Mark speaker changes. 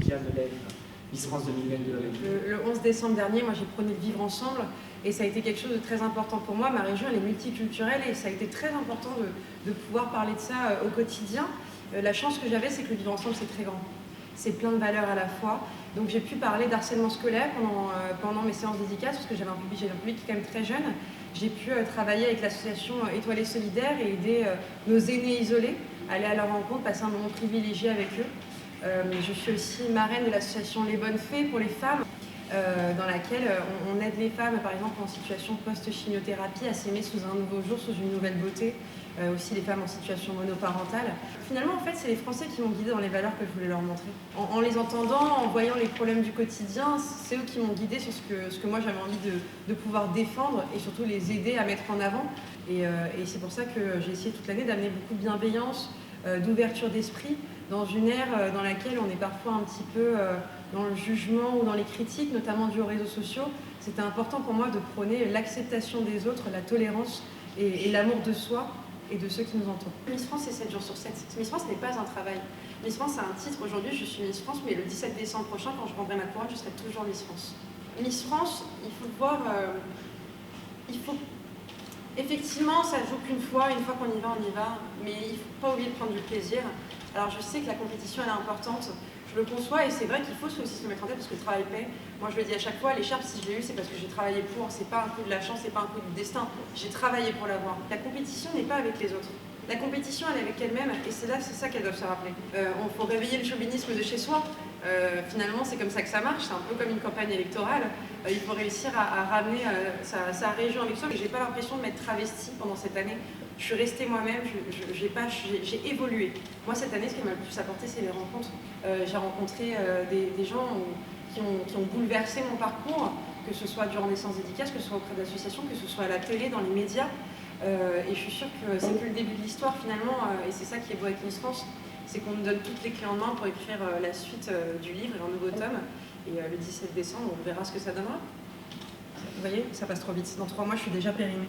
Speaker 1: Diane Lelaine, Miss France 2022 avec nous.
Speaker 2: Le 11 décembre dernier, moi j'ai prôné le vivre ensemble et ça a été quelque chose de très important pour moi. Ma région elle est multiculturelle et ça a été très important de pouvoir parler de ça au quotidien. La chance que j'avais, c'est que le vivre ensemble c'est très grand. C'est plein de valeurs à la fois. Donc j'ai pu parler d'harcèlement scolaire pendant mes séances dédicaces parce que j'ai un public qui est quand même très jeune. J'ai pu travailler avec l'association Étoilée Solidaire et aider nos aînés isolés, aller à leur rencontre, passer un moment privilégié avec eux. Je suis aussi marraine de l'association Les Bonnes Fées pour les femmes, dans laquelle on aide les femmes, par exemple en situation post-chimiothérapie, à s'aimer sous un nouveau jour, sous une nouvelle beauté. Aussi les femmes en situation monoparentale. Finalement, en fait, c'est les Français qui m'ont guidée dans les valeurs que je voulais leur montrer. En les entendant, en voyant les problèmes du quotidien, c'est eux qui m'ont guidée sur ce que moi j'avais envie de pouvoir défendre et surtout les aider à mettre en avant. Et c'est pour ça que j'ai essayé toute l'année d'amener beaucoup de bienveillance, d'ouverture d'esprit, dans une ère dans laquelle on est parfois un petit peu dans le jugement ou dans les critiques, notamment dues aux réseaux sociaux. C'était important pour moi de prôner l'acceptation des autres, la tolérance et l'amour de soi et de ceux qui nous entourent. Miss France, c'est 7 jours sur 7. Miss France n'est pas un travail. Miss France, c'est un titre. Aujourd'hui, je suis Miss France, mais le 17 décembre prochain, quand je rendrai ma couronne, je serai toujours Miss France. Miss France, il faut voir... Effectivement, ça ne joue qu'une fois qu'on y va, on y va. Mais il ne faut pas oublier de prendre du plaisir. Alors, je sais que la compétition, elle est importante. Je le conçois et c'est vrai qu'il faut aussi se le mettre en tête parce que le travail paie. Moi, je le dis à chaque fois, l'écharpe, si je l'ai eu, c'est parce que j'ai travaillé pour. C'est pas un coup de la chance, c'est pas un coup du destin. J'ai travaillé pour l'avoir. La compétition n'est pas avec les autres. La compétition, elle est avec elle-même et c'est ça qu'elles doivent se rappeler. Il faut réveiller le chauvinisme de chez soi. Finalement, c'est comme ça que ça marche. C'est un peu comme une campagne électorale. Il faut réussir à ramener sa région avec soi. J'ai pas l'impression de m'être travestie pendant cette année. Je suis restée moi-même, j'ai évolué. Moi, cette année, ce qui m'a le plus apporté, c'est les rencontres. J'ai rencontré des gens qui ont bouleversé mon parcours, que ce soit durant des séances dédicaces, que ce soit auprès d'associations, que ce soit à la télé, dans les médias. Et je suis sûre que c'est que le début de l'histoire, finalement, et c'est ça qui est beau avec Miss France, c'est qu'on nous donne toutes les clés en main pour écrire la suite du livre et un nouveau tome. Et le 17 décembre, on verra ce que ça donnera. Vous voyez, ça passe trop vite. Dans 3 mois, je suis déjà périmée.